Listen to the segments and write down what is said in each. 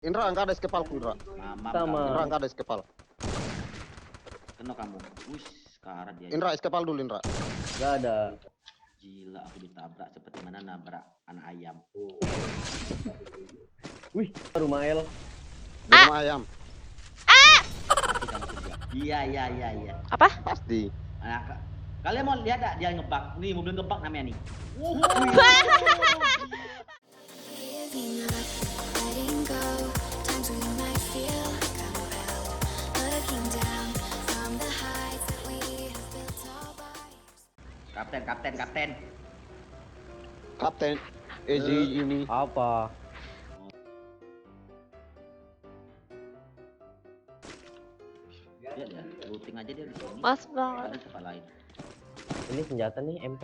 Indra, enggak ada skepalku, Indra. Mamam Sama. kamu. Indra, enggak ada skepal. Kena kamu. Wis, sekarat dia. Indra, skepal dulu, Indra. Gak ada. Gila, aku ditabrak seperti mana nabrak anak ayam. Wih, rumah El. Di rumah ayam. Mati kamu kerja. Iya. Apa? Pasti. Nah, kalian mau lihat gak dia ngebak? Nih, mobil ngebak namanya nih. Giving up, letting go. Times we might feel like I'm well. Looking down from the heights that we have built all by. Kapten. Kapten. Easy ini. Apa? Dia looting aja dia di sini. Mas banget. Ada tempat lain. Ini senjata nih MP.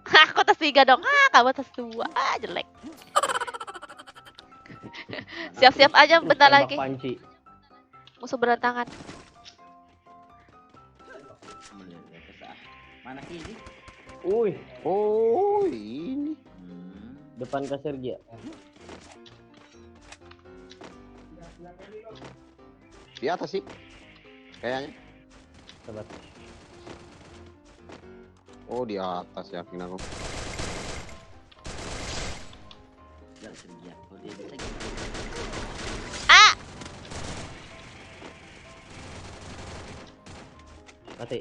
Aku atas 3 dong. Kamu atas 2. Jelek. Siap-siap aja bentar Tembak lagi. Panci. Musuh berdatangan. Lihat kesah. Mana kiri? Wih, Oh, ini. depan kasir dia. Di atas sih. Kayaknya. Sobat. Oh, di atas yakin aku. Gak Sergia. Kalau dia bisa gitu. Mati.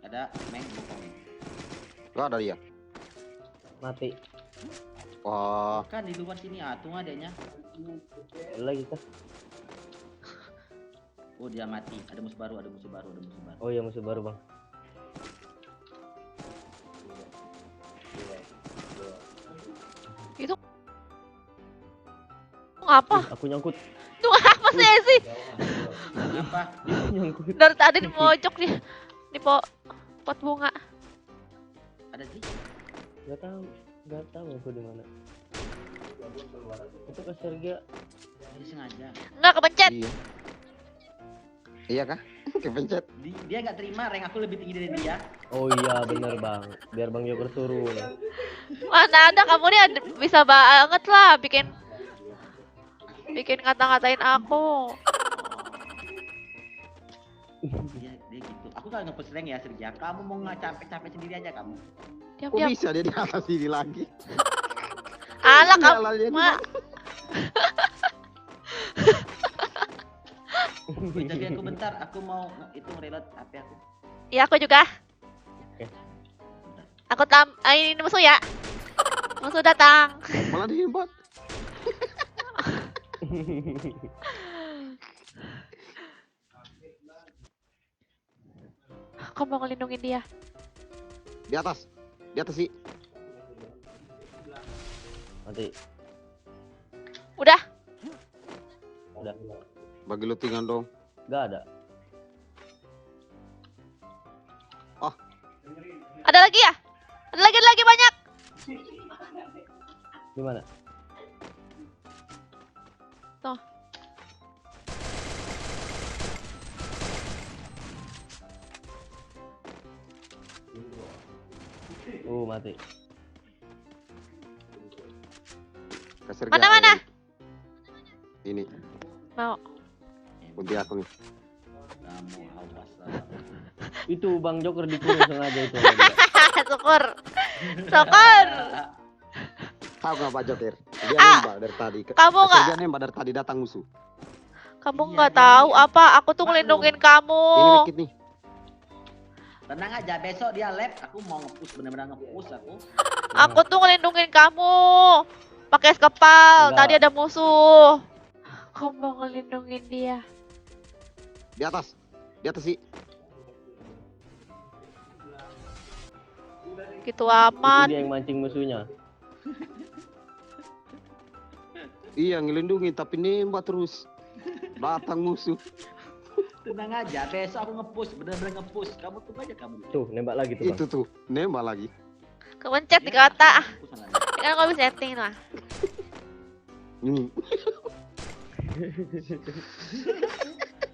Ada Meng bokong. Enggak ada dia. Mati. Wah, Kan di luar sini atung adanya. Ada lagi kah? Oh dia mati. Ada musuh baru. Oh iya, musuh baru, Bang. Ngapa? Aku nyangkut. Itu apa sih? Apa? Nyangkut. Dari tadi di pojok nih. Di pot bunga. Ada sih. Gak tahu aku di mana. Itu kasir dia. Dia sengaja. Enggak kepencet. iya. Iya kah? Kepencet. Dia nggak terima rank aku lebih tinggi dari dia. Oh iya, bener Bang. Biar Bang Joker turun. Mana ada kamu nih bisa banget lah bikin ngata-ngatain aku. Dia gitu. Aku kalau nge-push rank ya Sergia. Kamu mau nggak capek-capek sendiri aja kamu. Kok Diam-diam. bisa dia di atas sini lagi? Alah kamu. Jalan dia di Mak. Jadi aku bentar. Aku mau itu reload HP aku. Ya aku juga. Oke. Aku ini musuh ya. Musuh datang. Malah dihebat. Aku mau ngelindungin dia. Di atas. Di atas sih. Mati. Udah. Udah. Bagi lootingan dong. Gak ada. Ada lagi ya? Ada lagi banyak. Di mana? Tuh. Mati. Kasir Mana? Ini. Mau. Kunti aku nih. Kamu awas lah. Itu Bang Joker dikurung sengaja itu. sama dia. Syukur. Tahu nggak Pak Joker? Dia Ah, nembak dari tadi. kamu Kasir nggak- dia nembak dari tadi datang musuh. Kamu Iya, nggak dia tahu ini. apa? Aku tuh ngelindungin kamu. Ini dikit nih. Tenang aja, besok dia lab. Aku mau nge-push, bener-bener nge-push aku. Aku tuh ngelindungin kamu. Pakai skepal. Enggak. Tadi ada musuh. Aku mau ngelindungin dia. Di atas. Di atas sih. Gitu Itu amat. dia yang mancing musuhnya. Iya ngelindungi tapi nembak terus. Datang musuh. Tenang aja, besok aku nge-push, bener-bener nge-push. Kamu tunggu aja kamu. Tuh, nembak lagi tuh, Bang. Itu tuh nembak lagi. Kepencet di Dia kota. nge-push aja. Kan aku bisa setting lah. Ini.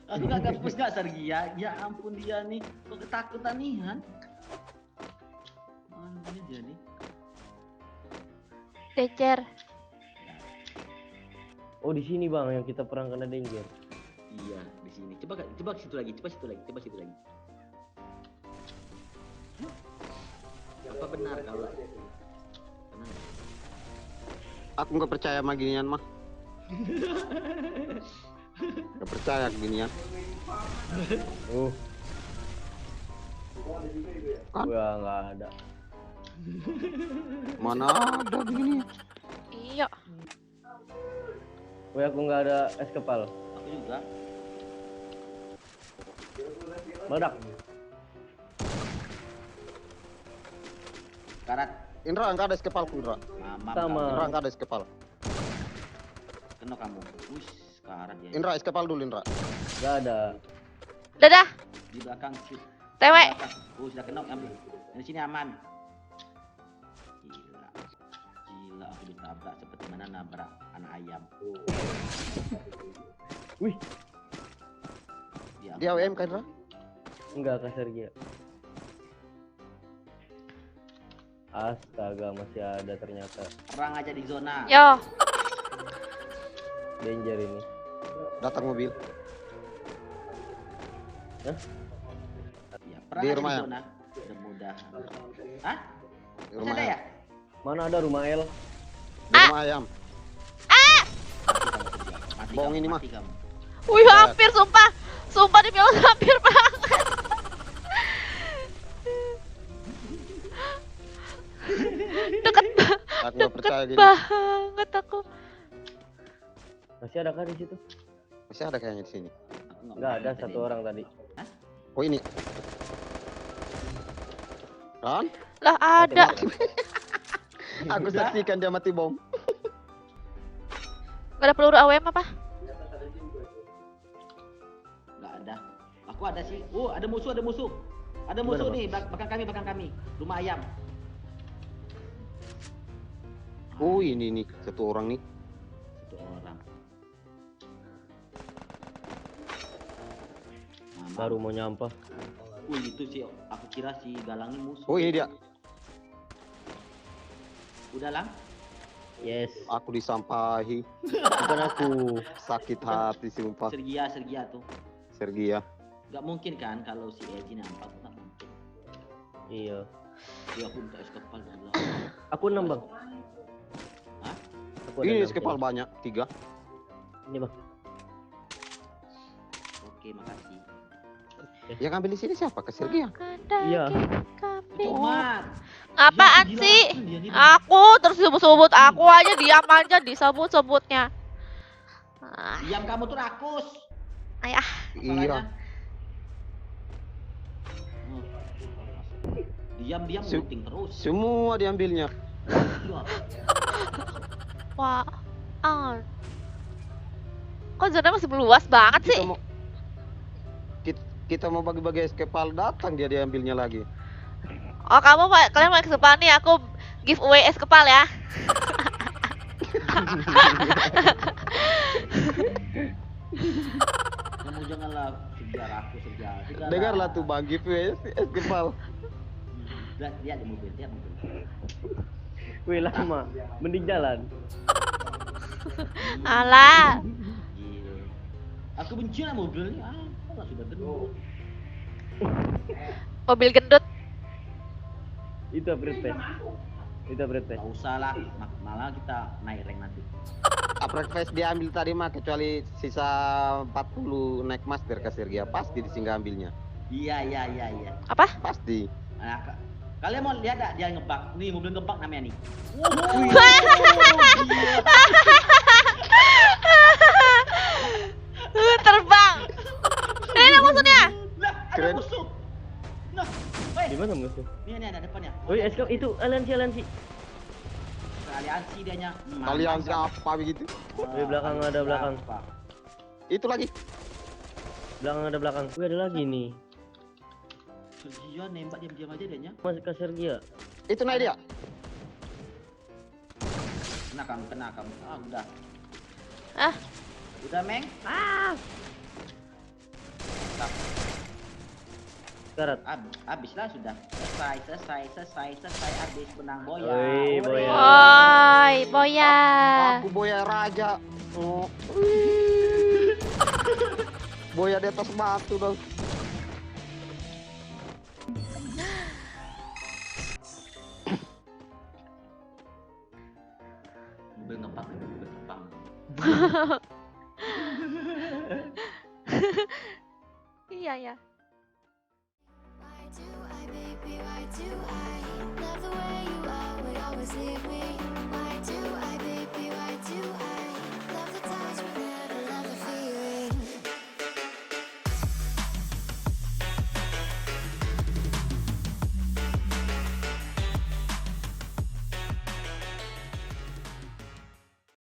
Aku gak nge-push gak Sergia? Ya ampun dia nih, kok ketakutan nih Han? Mana dia nih? Danger. Oh di sini bang yang kita perang kena danger. Iya, di sini. Coba situ lagi, coba situ lagi. Apa benar kalau tenang. Aku nggak percaya sama ginian mah. Nggak percaya ginian. Kan? Wah nggak ada. Mana ada begini? Iya. Wah aku nggak ada es kepal. Aku juga. Meledak. Karat. Indra nggak ada skepalku Indra. Mamam Sama. Indra nggak ada skepal. Kena kamu. Wih, karat ya. Indra skepal dulu Indra. Nggak ada. Dadah. Di belakang shoot. Tewe. Di belakang. Oh, sudah kena ambil. Di sini aman. Gila, aku ditabrak seperti mana nabrak anak ayam. Wih Dia WM kan Indra? enggak kasar dia. Astaga masih ada ternyata. Perang aja di zona. Yo. Danger ini. Datang mobil. Ya, perang Di aja rumah di ya? zona. Mudah. Hah? Di Masih rumah ada ayam. ya? Mana ada rumah L? Di rumah ayam. Mati Bohong kamu, ini mah. mati kamu. Wih, hampir sumpah. Sumpah dibilang hampir banget. Deket Aku nggak percaya gini. banget aku. Masih ada kah di situ? Masih ada kayaknya di sini. Aku Nggak ada mau satu tadi. orang tadi. Oh ini. Kan? Lah ada. Aku saksikan dia mati bom. Gak ada peluru AWM apa? Nggak ada. Aku ada sih. Oh, ada musuh. Ada musuh Gimana, nih, belakang kami. Rumah ayam. Oh ini nih satu orang nih. Satu orang. Mama. Baru mau nyampah. Itu sih, aku kira si Galang ini musuh. Oh ini dia. Udah lang? Yes. Aku disampahi. Bukan aku. Sakit hati sumpah. Sergia tuh. Sergia. Gak mungkin kan kalau si Eji nampak, nggak mungkin. Iya. Dia aku minta es kepal dulu. Aku 6 bang. Hah? Aku ada Ini 6 skepal kill. banyak 3. Ini bang. Oke, makasih. Yang ngambil di sini siapa? Ke Sergia. Iya. Cuma. Apaan Gila, sih? dia Aku terus sebut-sebut aku aja diam aja disebut-sebutnya. Ah, diam kamu tuh rakus. ayah. Iya. Diam-diam Su- looting terus. Semua diambilnya. Iya. Wah. Ah. Kok zona masih luas banget sih? Kita mau bagi-bagi skepal datang dia diambilnya lagi. Oh, kalian mau kepal nih, aku giveaway es kepal ya. Kamu janganlah sejarah aku sejarah. Dengarlah tuh Bang giveaway skepal. Lihat di mobil, lihat mobil. Wih lama. Mending jalan. Alah. Gila. Aku benci lah mobilnya. Lah sudah gendut. Mobil gendut. Itu upgrade pass. Itu upgrade pass. Gak usah lah, malah kita naik rank nanti. Upgrade face diambil tadi mah kecuali sisa 40 naik master ke Sergia pasti disinggah ambilnya. Iya. Apa? Pasti. Nah, kalian mau lihat gak dia ngebak? Nih mobil ngebak namanya nih. Terbang. Ini maksudnya. Lah, ada Keren. musuh. Nah, weh. Di mana musuh? Ini ada depannya. Oh iya, escape itu aliansi. Aliansi dianya. Kalian siapa begitu? Di belakang ada belakang. Itu lagi. Belakang ada belakang. Wih ada lagi nih. Sergia nembak diam-diam aja dianya. Masih ke Sergia. Itu naik dia. Kena kamu. Ah, udah. Ah, Udah, Meng. Ah. Mantap. Karat. Habislah sudah. Selesai. Habis menang Boya. Woi, Boya. Woi, Boya. Aku Boya raja. Oh. Boya di atas batu dong. Mobil ngepak, mobil Jepang. Iya ya. Why do I, baby, why do I love the way you are, would always leave me? Why do I